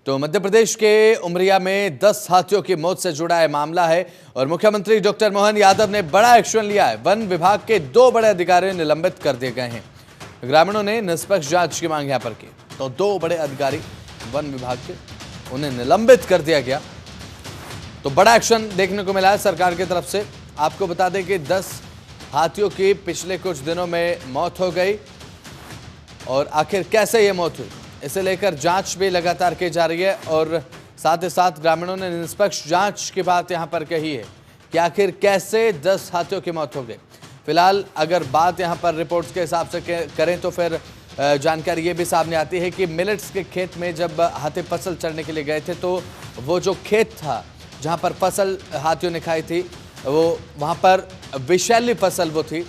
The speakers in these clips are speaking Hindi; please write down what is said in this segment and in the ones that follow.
तो मध्य प्रदेश के उमरिया में 10 हाथियों की मौत से जुड़ा है मामला है और मुख्यमंत्री डॉक्टर मोहन यादव ने बड़ा एक्शन लिया है। वन विभाग के 2 बड़े अधिकारी निलंबित कर दिए गए हैं। ग्रामीणों ने निष्पक्ष जांच की मांग यहां पर की, तो 2 बड़े अधिकारी वन विभाग के, उन्हें निलंबित कर दिया गया। तो बड़ा एक्शन देखने को मिला है सरकार की तरफ से। आपको बता दें कि 10 हाथियों की पिछले कुछ दिनों में मौत हो गई और आखिर कैसे ये मौत हुई, इसे लेकर जांच भी लगातार की जा रही है और साथ ही साथ ग्रामीणों ने निष्पक्ष जांच की बात यहां पर कही है कि आखिर कैसे 10 हाथियों की मौत हो गई। फिलहाल अगर बात यहां पर रिपोर्ट्स के हिसाब से करें तो फिर जानकारी ये भी सामने आती है कि मिलेट्स के खेत में जब हाथी फसल चढ़ने के लिए गए थे तो वो जो खेत था जहां पर फसल हाथियों ने खाई थी वो वहां पर विषैली फसल वो थी,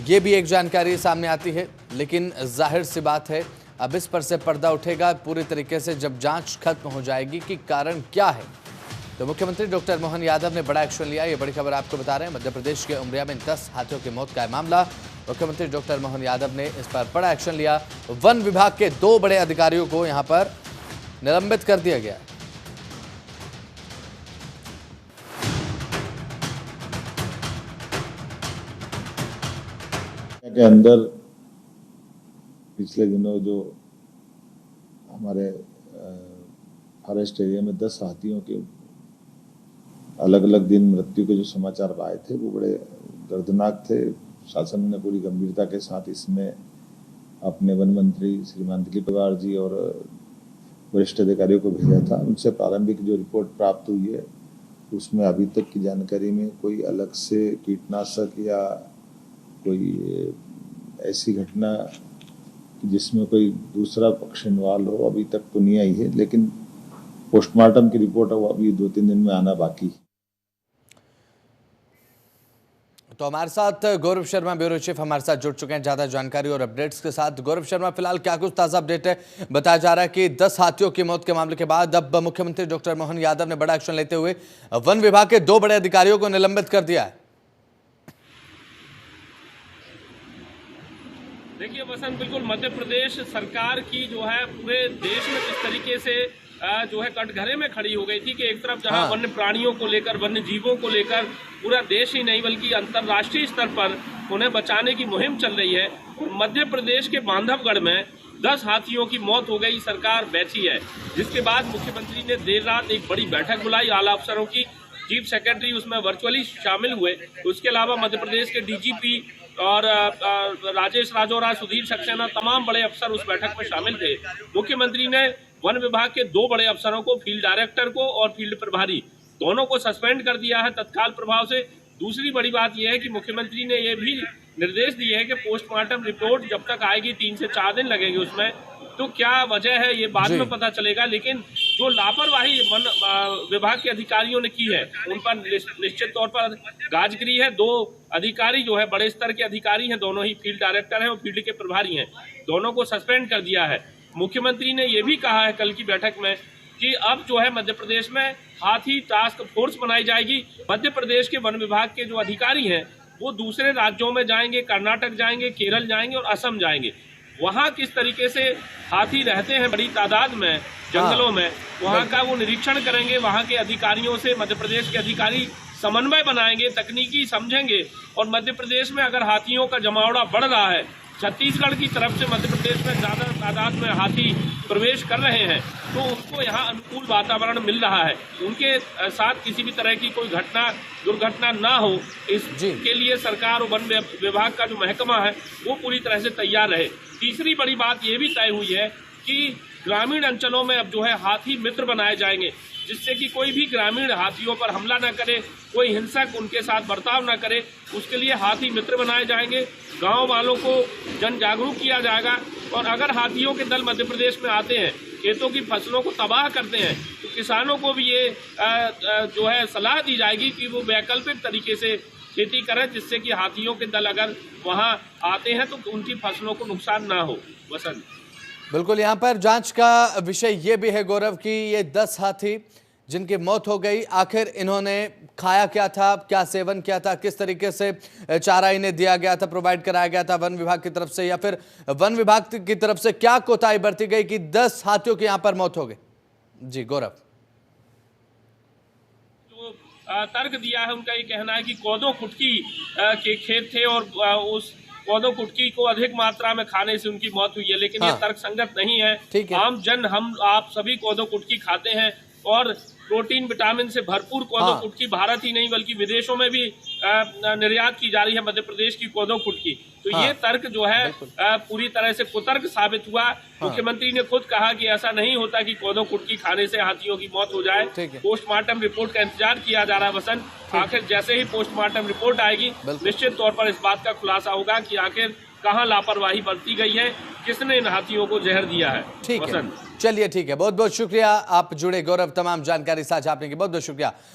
ये भी एक जानकारी सामने आती है। लेकिन जाहिर सी बात है अब इस पर से पर्दा उठेगा पूरी तरीके से जब जांच खत्म हो जाएगी कि कारण क्या है। तो मुख्यमंत्री डॉक्टर मोहन यादव ने बड़ा एक्शन लिया। ये बड़ी खबर आपको बता रहे हैं। मध्य प्रदेश के उमरिया में 10 हाथियों की मौत का है मामला। मुख्यमंत्री डॉक्टर मोहन यादव ने इस पर बड़ा एक्शन लिया। वन विभाग के 2 बड़े अधिकारियों को यहां पर निलंबित कर दिया गया। के अंदर पिछले दिनों जो हमारे फॉरेस्ट एरिया में 10 हाथियों के अलग अलग दिन मृत्यु के जो समाचार आए थे वो बड़े दर्दनाक थे। शासन ने पूरी गंभीरता के साथ इसमें अपने वन मंत्री श्रीमान दिलीप कुमार जी और वरिष्ठ अधिकारियों को भेजा था। उनसे प्रारंभिक जो रिपोर्ट प्राप्त हुई है उसमें अभी तक की जानकारी में कोई अलग से कीटनाशक या कोई ऐसी घटना जिसमें कोई दूसरा पक्ष इन्वॉल्व हो अभी तक तो नहीं आई है, लेकिन पोस्टमार्टम की रिपोर्ट वो अभी 2-3 दिन में आना बाकी। तो हमारे साथ गौरव शर्मा ब्यूरो चीफ हमारे साथ जुड़ चुके हैं ज्यादा जानकारी और अपडेट्स के साथ। गौरव शर्मा, फिलहाल क्या कुछ ताजा अपडेट है? बताया जा रहा है कि 10 हाथियों की मौत के मामले के बाद अब मुख्यमंत्री डॉक्टर मोहन यादव ने बड़ा एक्शन लेते हुए वन विभाग के 2 बड़े अधिकारियों को निलंबित कर दिया है। देखिए वसंत, बिल्कुल मध्य प्रदेश सरकार की जो है पूरे देश में जिस तरीके से जो है कटघरे में खड़ी हो गई थी कि एक तरफ जहां वन्य प्राणियों को लेकर, वन्य जीवों को लेकर पूरा देश ही नहीं बल्कि अंतर्राष्ट्रीय स्तर पर उन्हें बचाने की मुहिम चल रही है, मध्य प्रदेश के बांधवगढ़ में 10 हाथियों की मौत हो गई, सरकार बैठी है। जिसके बाद मुख्यमंत्री ने देर रात एक बड़ी बैठक बुलाई आला अफसरों की, चीफ सेक्रेटरी उसमें वर्चुअली शामिल हुए। उसके अलावा मध्य प्रदेश के डीजीपी और राजेश राजौरा, सुधीर सक्सेना, तमाम बड़े अफसर उस बैठक में शामिल थे। मुख्यमंत्री ने वन विभाग के 2 बड़े अफसरों को, फील्ड डायरेक्टर को और फील्ड प्रभारी, दोनों को सस्पेंड कर दिया है तत्काल प्रभाव से। दूसरी बड़ी बात यह है कि मुख्यमंत्री ने यह भी निर्देश दिए हैं कि पोस्टमार्टम रिपोर्ट जब तक आएगी 3 से 4 दिन लगेंगे उसमें, तो क्या वजह है ये बाद में पता चलेगा। लेकिन जो लापरवाही वन विभाग के अधिकारियों ने की है उन पर निश्चित तौर पर गाजगिरी है। 2 अधिकारी जो है बड़े स्तर के अधिकारी हैं, दोनों ही फील्ड डायरेक्टर हैं और फील्ड के प्रभारी हैं, दोनों को सस्पेंड कर दिया है। मुख्यमंत्री ने यह भी कहा है कल की बैठक में कि अब जो है मध्य प्रदेश में हाथी टास्क फोर्स बनाई जाएगी। मध्य प्रदेश के वन विभाग के जो अधिकारी हैं वो दूसरे राज्यों में जाएंगे, कर्नाटक जाएंगे, केरल जाएंगे और असम जाएंगे। वहाँ किस तरीके से हाथी रहते हैं बड़ी तादाद में जंगलों में, वहाँ का वो निरीक्षण करेंगे। वहाँ के अधिकारियों से मध्य प्रदेश के अधिकारी समन्वय बनाएंगे, तकनीकी समझेंगे। और मध्य प्रदेश में अगर हाथियों का जमावड़ा बढ़ रहा है, छत्तीसगढ़ की तरफ से मध्य प्रदेश में ज्यादा तादाद में हाथी प्रवेश कर रहे हैं, तो उनको यहाँ अनुकूल वातावरण मिल रहा है। उनके साथ किसी भी तरह की कोई दुर्घटना ना हो, इसके लिए सरकार और वन विभाग का जो महकमा है वो पूरी तरह से तैयार रहे। तीसरी बड़ी बात ये भी तय हुई है कि ग्रामीण अंचलों में अब जो है हाथी मित्र बनाए जाएंगे, जिससे कि कोई भी ग्रामीण हाथियों पर हमला न करे, कोई हिंसक उनके साथ बर्ताव न करे, उसके लिए हाथी मित्र बनाए जाएंगे। गांव वालों को जन जागरूक किया जाएगा। और अगर हाथियों के दल मध्य प्रदेश में आते हैं, खेतों की फसलों को तबाह करते हैं, तो किसानों को भी ये जो है सलाह दी जाएगी कि वो वैकल्पिक तरीके से खेती करें, जिससे कि हाथियों के दल अगर वहाँ आते हैं तो उनकी फसलों को नुकसान ना हो। वसंत, बिल्कुल, यहाँ पर जांच का विषय ये भी है गौरव कि ये 10 हाथी जिनकी मौत हो गई, आखिर इन्होंने खाया क्या था, क्या सेवन किया था, किस तरीके से चारा इन्हें दिया गया था, प्रोवाइड कराया गया था वन विभाग की तरफ से, या फिर वन विभाग की तरफ से क्या कोताही बरती गई कि 10 हाथियों की यहाँ पर मौत हो गई? जी गौरव। जो तर्क दिया है, उनका ये कहना है कि कोदो कुटकी के खेत थे और उस कोदो कुटकी को अधिक मात्रा में खाने से उनकी मौत हुई है, लेकिन ये हाँ। तर्क संगत नहीं है। ठीक है। आम जन हम आप सभी कोदो कुटकी खाते हैं और प्रोटीन विटामिन से भरपूर कोदो हाँ। कुटकी भारत ही नहीं बल्कि विदेशों में भी निर्यात की जा रही है, मध्य प्रदेश की कोदो कुटकी। तो हाँ। ये तर्क जो है बिल्कुल। पूरी तरह से कुतर्क साबित हुआ। मुख्यमंत्री ने खुद कहा कि ऐसा नहीं होता कि कोदो कुटकी खाने से हाथियों की मौत हो जाए। ठीक है। पोस्टमार्टम रिपोर्ट का इंतजार किया जा रहा है वसंत। आखिर जैसे ही पोस्टमार्टम रिपोर्ट आएगी, बिल्कुल। निश्चित तौर पर इस बात का खुलासा होगा कि आखिर कहाँ लापरवाही बरती गई है, किसने इन हाथियों को जहर दिया है। ठीक है, वसंत। चलिए ठीक है, बहुत बहुत शुक्रिया, आप जुड़े गौरव, तमाम जानकारी साझा आपने की, बहुत बहुत शुक्रिया।